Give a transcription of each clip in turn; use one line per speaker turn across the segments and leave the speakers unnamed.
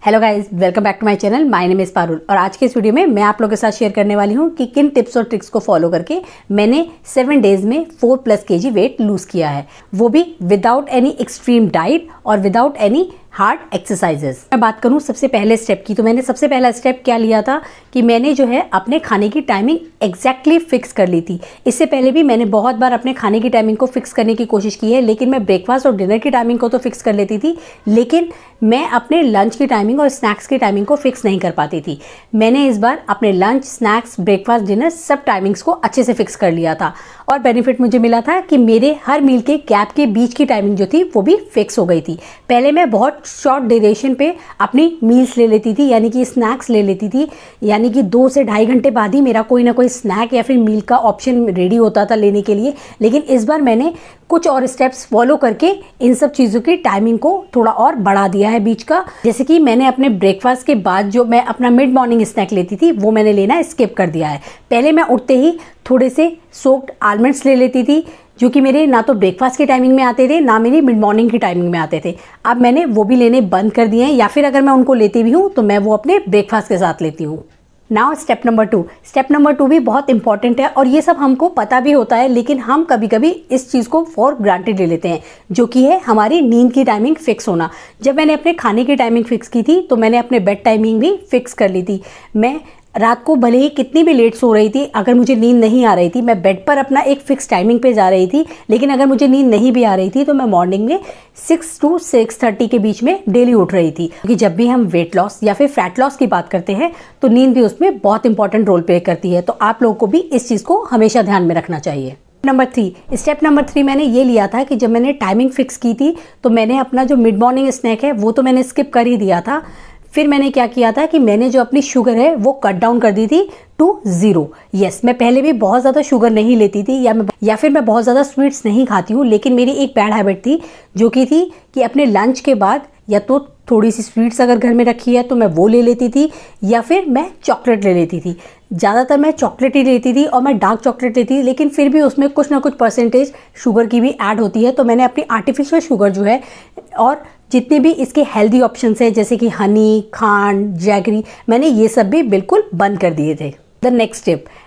Hello guys, welcome back to my channel. My name is Parul और आज के इस वीडियो में मैं आप लोगों के साथ शेयर करने वाली हूँ कि किन टिप्स और ट्रिक्स को फॉलो करके मैंने 7 डेज में 4+ kg वेट लूज किया है, वो भी विदाउट एनी एक्सट्रीम डाइट और विदाउट एनी हार्ड एक्सरसाइजेस। मैं बात करूं सबसे पहले स्टेप की, तो मैंने सबसे पहला स्टेप क्या लिया था कि मैंने जो है अपने खाने की टाइमिंग एग्जैक्टली फिक्स कर ली थी। इससे पहले भी मैंने बहुत बार अपने खाने की टाइमिंग को फिक्स करने की कोशिश की है, लेकिन मैं ब्रेकफास्ट और डिनर की टाइमिंग को तो फिक्स कर लेती थी, लेकिन मैं अपने लंच की टाइमिंग और स्नैक्स की टाइमिंग को फिक्स नहीं कर पाती थी। मैंने इस बार अपने लंच, स्नैक्स, ब्रेकफास्ट, डिनर सब टाइमिंग्स को अच्छे से फिक्स कर लिया था और बेनिफिट मुझे मिला था कि मेरे हर मील के गैप के बीच की टाइमिंग जो थी वो भी फिक्स हो गई थी। पहले मैं बहुत शॉर्ट ड्यूरेशन पे अपनी मील्स ले लेती थी, यानी कि स्नैक्स ले लेती थी, यानी कि 2 से ढाई घंटे बाद ही मेरा कोई ना कोई स्नैक या फिर मील का ऑप्शन रेडी होता था लेने के लिए। लेकिन इस बार मैंने कुछ और स्टेप्स फॉलो करके इन सब चीज़ों की टाइमिंग को थोड़ा और बढ़ा दिया है बीच का। जैसे कि मैंने अपने ब्रेकफास्ट के बाद जो मैं अपना मिड मॉर्निंग स्नैक लेती थी वो मैंने लेना स्किप कर दिया है। पहले मैं उठते ही थोड़े से सोक्ड आलमंड्स ले लेती थी, जो कि मेरे ना तो ब्रेकफास्ट की टाइमिंग में आते थे ना मेरी मिड मॉर्निंग की टाइमिंग में आते थे। अब मैंने वो भी लेने बंद कर दिए हैं, या फिर अगर मैं उनको लेती भी हूँ तो मैं वो अपने ब्रेकफास्ट के साथ लेती हूँ। Now step number 2। Step number 2 भी बहुत इंपॉर्टेंट है और ये सब हमको पता भी होता है, लेकिन हम कभी कभी इस चीज़ को फॉर ग्रांटेड ले लेते हैं, जो कि है हमारी नींद की टाइमिंग फिक्स होना। जब मैंने अपने खाने की टाइमिंग फिक्स की थी तो मैंने अपने बेड टाइमिंग भी फिक्स कर ली थी। मैं रात को भले ही कितनी भी लेट सो रही थी, अगर मुझे नींद नहीं आ रही थी, मैं बेड पर अपना एक फिक्स टाइमिंग पे जा रही थी, लेकिन अगर मुझे नींद नहीं भी आ रही थी तो मैं मॉर्निंग में 6 to 6:30 के बीच में डेली उठ रही थी। क्योंकि जब भी हम वेट लॉस या फिर फैट लॉस की बात करते हैं तो नींद भी उसमें बहुत इंपॉर्टेंट रोल प्ले करती है। तो आप लोगों को भी इस चीज़ को हमेशा ध्यान में रखना चाहिए। स्टेप नंबर 3 मैंने ये लिया था कि जब मैंने टाइमिंग फिक्स की थी तो मैंने अपना जो मिड मॉर्निंग स्नैक है वो तो मैंने स्किप कर ही दिया था। फिर मैंने क्या किया था कि मैंने जो अपनी शुगर है वो कट डाउन कर दी थी टू 0। यस, मैं पहले भी बहुत ज़्यादा शुगर नहीं लेती थी या फिर मैं बहुत ज़्यादा स्वीट्स नहीं खाती हूँ, लेकिन मेरी एक बैड हैबिट थी जो कि थी कि अपने लंच के बाद या तो थोड़ी सी स्वीट्स अगर घर में रखी है तो मैं वो ले लेती थी, या फिर मैं चॉकलेट ले लेती थी। ज़्यादातर मैं चॉकलेट ही लेती थी और मैं डार्क चॉकलेट लेती थी, लेकिन फिर भी उसमें कुछ ना कुछ परसेंटेज शुगर की भी ऐड होती है। तो मैंने अपनी आर्टिफिशियल शुगर जो है और जितने भी इसके हेल्दी ऑप्शंस हैं जैसे कि हनी, खांड, जैगरी, मैंने ये सब भी बिल्कुल बंद कर दिए थे।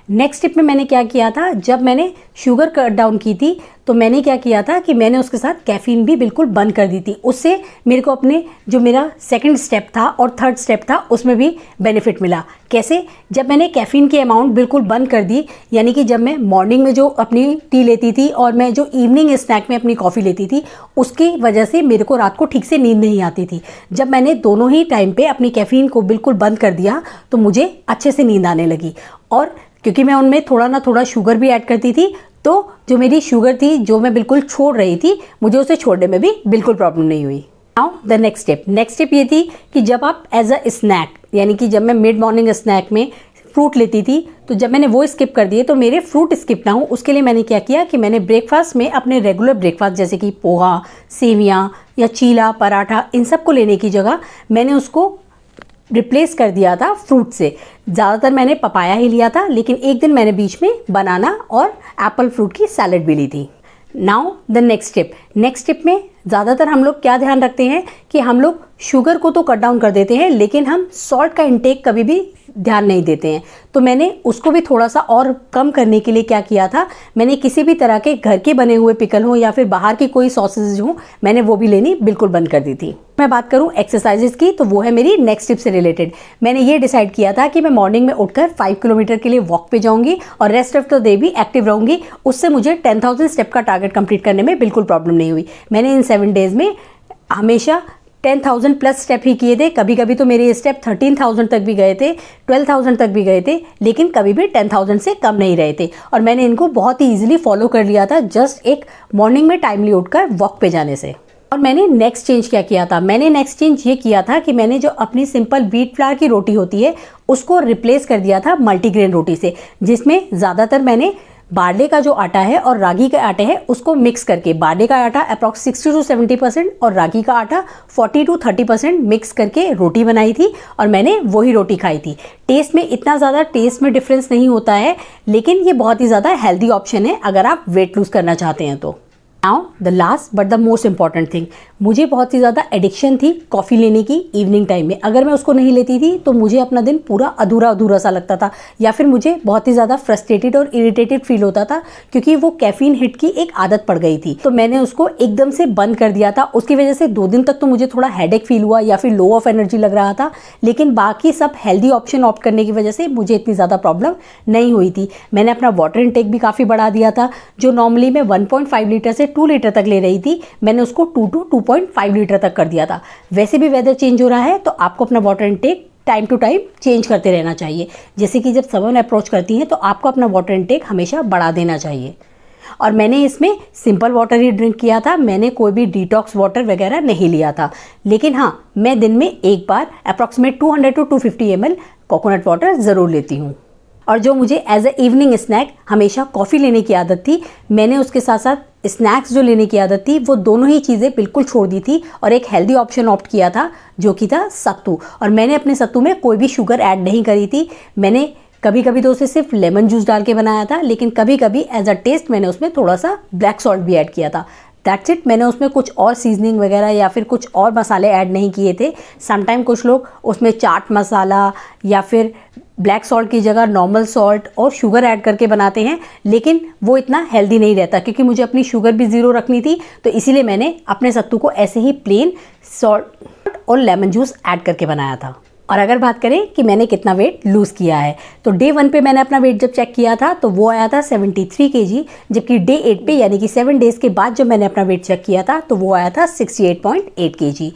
नेक्स्ट स्टेप में मैंने क्या किया था, जब मैंने शुगर कट डाउन की थी तो मैंने क्या किया था कि मैंने उसके साथ कैफीन भी बिल्कुल बंद कर दी थी। उससे मेरे को अपने जो मेरा सेकंड स्टेप था और थर्ड स्टेप था उसमें भी बेनिफिट मिला। कैसे? जब मैंने कैफीन की अमाउंट बिल्कुल बंद कर दी, यानी कि जब मैं मॉर्निंग में जो अपनी टी लेती थी और मैं जो इवनिंग स्नैक में अपनी कॉफ़ी लेती थी, उसकी वजह से मेरे को रात को ठीक से नींद नहीं आती थी। जब मैंने दोनों ही टाइम पे अपनी कैफीन को बिल्कुल बंद कर दिया तो मुझे अच्छे से नींद आने लगी। और क्योंकि मैं उनमें थोड़ा ना थोड़ा शुगर भी ऐड करती थी, तो जो मेरी शुगर थी जो मैं बिल्कुल छोड़ रही थी, मुझे उसे छोड़ने में भी बिल्कुल प्रॉब्लम नहीं हुई। नाउ द नेक्स्ट स्टेप ये थी कि जब आप एज अ स्नैक, यानी कि जब मैं मिड मॉर्निंग स्नैक में फ्रूट लेती थी, तो जब मैंने वो स्किप कर दिए तो मेरे फ्रूट स्किप ना हो उसके लिए मैंने क्या किया कि मैंने ब्रेकफास्ट में अपने रेगुलर ब्रेकफास्ट जैसे कि पोहा, सेवियाँ या चीला, पराठा, इन सब को लेने की जगह मैंने उसको रिप्लेस कर दिया था फ्रूट से। ज़्यादातर मैंने पपाया ही लिया था, लेकिन एक दिन मैंने बीच में बनाना और एप्पल फ्रूट की सैलेड भी ली थी। नाउ द नेक्स्ट स्टेप में ज़्यादातर हम लोग क्या ध्यान रखते हैं कि हम लोग शुगर को तो कट डाउन कर देते हैं, लेकिन हम सॉल्ट का इंटेक कभी भी ध्यान नहीं देते हैं। तो मैंने उसको भी थोड़ा सा और कम करने के लिए क्या किया था, मैंने किसी भी तरह के घर के बने हुए पिकल हो या फिर बाहर की कोई सॉसेज हो, मैंने वो भी लेनी बिल्कुल बंद कर दी थी। मैं बात करूं एक्सरसाइजेस की, तो वो है मेरी नेक्स्ट टिप से रिलेटेड। मैंने ये डिसाइड किया था कि मैं मॉर्निंग में उठकर 5 किलोमीटर के लिए वॉक पे जाऊंगी और रेस्ट ऑफ द डे भी एक्टिव रहूंगी। उससे मुझे 10,000 स्टेप का टारगेट कंप्लीट करने में बिल्कुल प्रॉब्लम नहीं हुई। मैंने इन 7 डेज में हमेशा 10,000 प्लस स्टेप ही किए थे। कभी कभी तो मेरे स्टेप 13,000 तक भी गए थे, 12,000 तक भी गए थे, लेकिन कभी भी 10,000 से कम नहीं रहे थे। और मैंने इनको बहुत ही ईजिली फॉलो कर लिया था, जस्ट एक मॉर्निंग में टाइमली उठकर वॉक पे जाने से। और मैंने नेक्स्ट चेंज क्या किया था, मैंने नेक्स्ट चेंज ये किया था कि मैंने जो अपनी सिंपल व्हीट फ्लावर की रोटी होती है उसको रिप्लेस कर दिया था मल्टीग्रेन रोटी से, जिसमें ज़्यादातर मैंने बारले का जो आटा है और रागी के आटे हैं उसको मिक्स करके, बारले का आटा अप्रॉक्स 60 to 70% और रागी का आटा 40 to 30% मिक्स करके रोटी बनाई थी और मैंने वही रोटी खाई थी। टेस्ट में इतना ज़्यादा टेस्ट में डिफरेंस नहीं होता है, लेकिन ये बहुत ही ज़्यादा हेल्दी ऑप्शन है अगर आप वेट लूज करना चाहते हैं तो। Now the last but the most important thing, मुझे बहुत ही ज़्यादा एडिक्शन थी कॉफ़ी लेने की इवनिंग टाइम में। अगर मैं उसको नहीं लेती थी तो मुझे अपना दिन पूरा अधूरा अधूरा सा लगता था, या फिर मुझे बहुत ही ज़्यादा फ्रस्ट्रेटेड और इरिटेटेड फील होता था, क्योंकि वो कैफीन हिट की एक आदत पड़ गई थी। तो मैंने उसको एकदम से बंद कर दिया था। उसकी वजह से 2 दिन तक तो मुझे थोड़ा हेडेक फील हुआ या फिर लो ऑफ एनर्जी लग रहा था, लेकिन बाकी सब हेल्दी ऑप्शन ऑप्ट करने की वजह से मुझे इतनी ज़्यादा प्रॉब्लम नहीं हुई थी। मैंने अपना वाटर इनटेक भी काफ़ी बढ़ा दिया था। जो नॉर्मली मैं 1.5 लीटर से 2 लीटर तक ले रही थी, मैंने उसको 2 to 2.5 लीटर तक कर दिया था। वैसे भी वेदर चेंज हो रहा है तो आपको अपना water intake time to time change करते रहना चाहिए। जैसे कि जब समर अप्रोच करती हैं तो आपको अपना वाटर इनटेक हमेशा बढ़ा देना चाहिए। और मैंने इसमें सिंपल वाटर ही ड्रिंक किया था, मैंने कोई भी डिटॉक्स वाटर वगैरह नहीं लिया था। लेकिन हाँ, मैं दिन में एक बार approximate 200 to 250 ml coconut water ज़रूर लेती हूँ। और जो मुझे एज ए इवनिंग स्नैक हमेशा कॉफ़ी लेने की आदत थी, मैंने उसके साथ साथ स्नैक्स जो लेने की आदत थी वो दोनों ही चीज़ें बिल्कुल छोड़ दी थी और एक हेल्दी ऑप्शन ऑप्ट किया था, जो कि था सत्तू। और मैंने अपने सत्तू में कोई भी शुगर ऐड नहीं करी थी। मैंने कभी कभी तो उसे सिर्फ लेमन जूस डाल के बनाया था, लेकिन कभी कभी एज अ टेस्ट मैंने उसमें थोड़ा सा ब्लैक सॉल्ट भी ऐड किया था। That's it. मैंने उसमें कुछ और सीजनिंग वगैरह या फिर कुछ और मसाले ऐड नहीं किए थे। समटाइम कुछ लोग उसमें चाट मसाला या फिर ब्लैक सॉल्ट की जगह नॉर्मल सॉल्ट और शुगर ऐड करके बनाते हैं, लेकिन वो इतना हेल्दी नहीं रहता। क्योंकि मुझे अपनी शुगर भी ज़ीरो रखनी थी, तो इसीलिए मैंने अपने सत्तू को ऐसे ही प्लेन सॉल्ट और लेमन जूस ऐड करके बनाया था। और अगर बात करें कि मैंने कितना वेट लूज़ किया है, तो डे 1 पे मैंने अपना वेट जब चेक किया था तो वो आया था 73 kg, जबकि डे 8 पे यानी कि 7 डेज़ के बाद जब मैंने अपना वेट चेक किया था तो वो आया था 68.8 kg।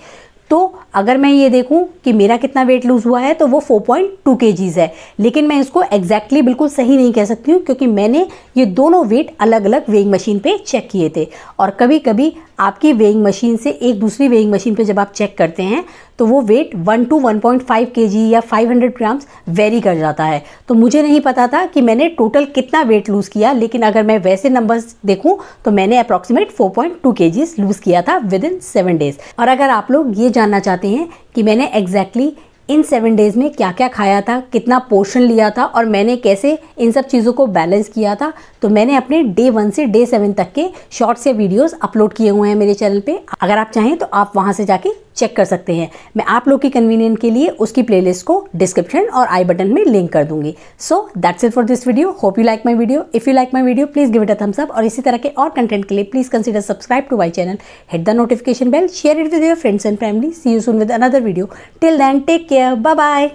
तो अगर मैं ये देखूं कि मेरा कितना वेट लूज़ हुआ है तो वो 4.2 kgs है। लेकिन मैं इसको एग्जैक्टली बिल्कुल सही नहीं कह सकती हूँ, क्योंकि मैंने ये दोनों वेट अलग अलग वेइंग मशीन पे चेक किए थे। और कभी कभी आपकी वेइंग मशीन से एक दूसरी वेइंग मशीन पे जब आप चेक करते हैं तो वो वेट 1 to 1.5 kg या 500 ग्राम्स वेरी कर जाता है। तो मुझे नहीं पता था कि मैंने टोटल कितना वेट लूज़ किया, लेकिन अगर मैं वैसे नंबर्स देखूं तो मैंने अप्रॉक्सीमेट 4.2 kgs लूज़ किया था विद इन 7 डेज़। और अगर आप लोग ये जानना चाहते हैं कि मैंने एग्जैक्टली इन 7 डेज़ में क्या क्या खाया था, कितना पोर्शन लिया था और मैंने कैसे इन सब चीज़ों को बैलेंस किया था, तो मैंने अपने डे 1 से डे 7 तक के शॉर्ट्स या वीडियोस अपलोड किए हुए हैं मेरे चैनल पे। अगर आप चाहें तो आप वहां से जाके चेक कर सकते हैं। मैं आप लोग की कन्वीनियंट के लिए उसकी प्लेलिस्ट को डिस्क्रिप्शन और आई बटन में लिंक कर दूंगी। So that's it for this video. Hope you like my video. If you like my video please give it a thumbs up, और इसी तरह के और कंटेंट के लिए please consider subscribe to my channel, hit the notification bell, share it with your friends and family. See you soon with another video. Till then take care, bye bye.